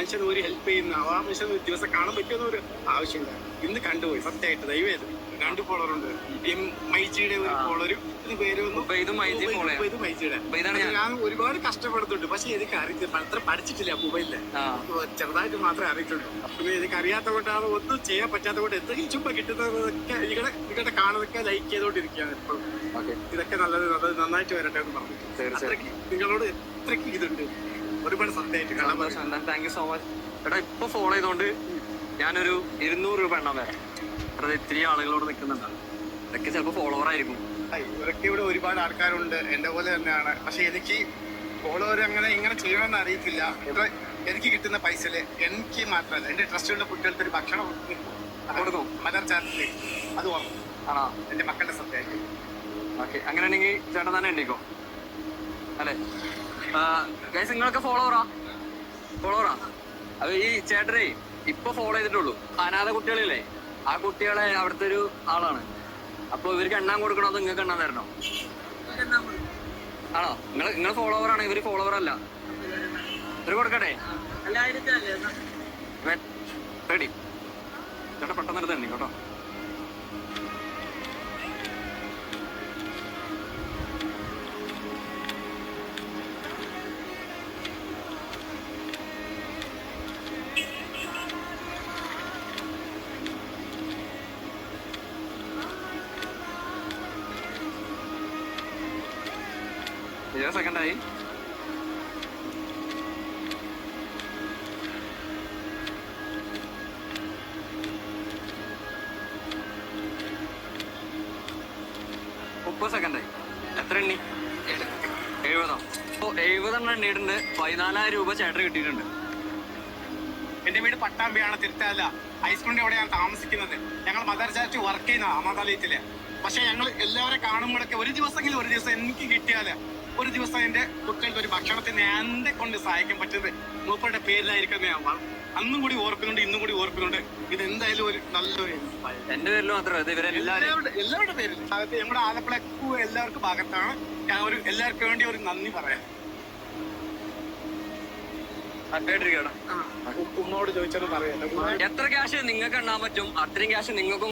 മനുഷ്യന് ഒരു ഹെൽപ്പ് ചെയ്യുന്ന ആ മനുഷ്യന് ഒരു ദിവസം കാണാൻ പറ്റുന്ന ഒരു ആവശ്യമില്ല. ഇന്ന് കണ്ടുപോയി സത്യമായിട്ട് ദൈവം. 2 ഫോളോറുണ്ട്. മൈജിയുടെ ഒരു ഫോളോരും ഞാൻ ഒരുപാട് കഷ്ടപ്പെടുന്നുണ്ട്. പക്ഷെ എനിക്ക് അറിയത്തില്ല, അത്ര പഠിച്ചിട്ടില്ല മൊബൈലില്, ചെറുതായിട്ട് മാത്രമേ അറിയത്തുള്ളൂ. പിന്നെ എനിക്ക് അറിയാത്ത കൊണ്ടാണ് ഒന്നും ചെയ്യാൻ പറ്റാത്ത കൊണ്ട് എന്തെങ്കിലും ചുമ്മാ കിട്ടുന്നതൊക്കെ നിങ്ങളുടെ കാണുന്നതൊക്കെ ലൈക്ക് ചെയ്തോണ്ടിരിക്കുകയാണ് ഇപ്പോഴും. ഇതൊക്കെ നല്ലത് നന്നായിട്ട് വരട്ടെ എന്ന് പറഞ്ഞു. നിങ്ങളോട് എത്രയ്ക്ക് ഇതുണ്ട്, ഒരുപാട് സത്യമായിട്ട് കാണാൻ. താങ്ക് യു സോ മച്ച് ചേട്ടാ. ഇപ്പൊ ഫോളോ ചെയ്തോണ്ട് ഞാനൊരു 200 രൂപ എണ്ണ വരാം. ഇത്തിരി ആളുകളോട് നിൽക്കുന്നുണ്ടാവും, ഇതൊക്കെ ചിലപ്പോ ഫോളോവർ ആയിരിക്കും. ഇവരൊക്കെ ഇവിടെ ഒരുപാട് ആൾക്കാരുണ്ട് എന്റെ പോലെ തന്നെയാണ്. പക്ഷെ എനിക്ക് ഫോളോവർ ഇങ്ങനെ ചെയ്യണമെന്ന് അറിയത്തില്ല. എനിക്ക് കിട്ടുന്ന പൈസയില് എനിക്ക് മാത്രമല്ല എന്റെ ട്രസ്റ്റുള്ള കുട്ടികൾക്ക് ഒരു ഭക്ഷണം കൊടുക്കും. മദർ ചാരിറ്റി അത് ഓർക്കും. ആണോ? എന്റെ മക്കളുടെ സത്യമായിട്ട്. ഓക്കെ, അങ്ങനെയാണെങ്കിൽ ചേട്ടൻ തന്നെ എണ്ണിക്കോ അല്ലെ? ഗൈസ്, നിങ്ങളൊക്കെ ഫോളോവറാ? അപ്പൊ ഈ ചേട്ടനെ ഇപ്പൊ ഫോളോ ചെയ്തിട്ടുള്ളൂ. അനാഥ കുട്ടികളില്ലേ, ആ കുട്ടികളെ അവിടുത്തെ ഒരു ആളാണ്. അപ്പൊ ഇവർക്ക് എണ്ണാൻ കൊടുക്കണോ അതോ നിങ്ങൾക്ക് എണ്ണാൻ തരണോ? ആണോ? നിങ്ങൾ ഫോളോവർ ആണ്, ഇവര് ഫോളോവർ അല്ല. ഇവര് കൊടുക്കട്ടെ? റെഡി ചേട്ടാ, പെട്ടെന്ന് എടുത്ത് എണ്ണി കേട്ടോ. സെക്കൻഡായി. സെക്കൻഡായി. എത്ര എണ്ണി? 70. അപ്പൊ 70 എണ്ണിയിട്ടുണ്ട്. 14,000 രൂപ ചേട്ടന് കിട്ടിയിട്ടുണ്ട്. എന്റെ വീട് പട്ടാമ്പിയാണ്, തിരുത്തല്ല. ഹൈസ്കൂളിന്റെ അവിടെ ഞാൻ താമസിക്കുന്നത്. ഞങ്ങൾ മദർ ചാരിറ്റി വർക്ക് ചെയ്യുന്ന അനാഥാലയത്തില്. പക്ഷെ ഞങ്ങൾ എല്ലാവരെ കാണുമ്പോഴൊക്കെ ഒരു ദിവസം എനിക്ക് കിട്ടിയാല് ഒരു ദിവസം എന്റെ കുട്ടികൾക്ക് ഒരു ഭക്ഷണത്തിന് എന്നെ കൊണ്ട് സഹായിക്കാൻ പറ്റുന്നത് മൂപ്പരുടെ പേരിലായിരിക്കും. ഞാൻ അന്നും കൂടി ഓർക്കുന്നുണ്ട്, ഇന്നും കൂടി ഓർക്കുന്നുണ്ട്. ഇത് എന്തായാലും ഒരു നല്ലൊരു എന്റെ പേരിൽ മാത്രമേ, എല്ലാവരുടെ പേരിൽ. നമ്മുടെ ആലപ്പുഴ എല്ലാവർക്കും ഭാഗത്താണ്. ഞാൻ എല്ലാവർക്കും വേണ്ടി ഒരു നന്ദി പറയാം. കേട്ടിരിക്കണം. ഉമ്മോട് ചോദിച്ചത് പറയാം. എത്ര ക്യാഷ് നിങ്ങൾക്ക് എണ്ണാൻ പറ്റും അത്രയും ക്യാഷ് നിങ്ങൾക്കും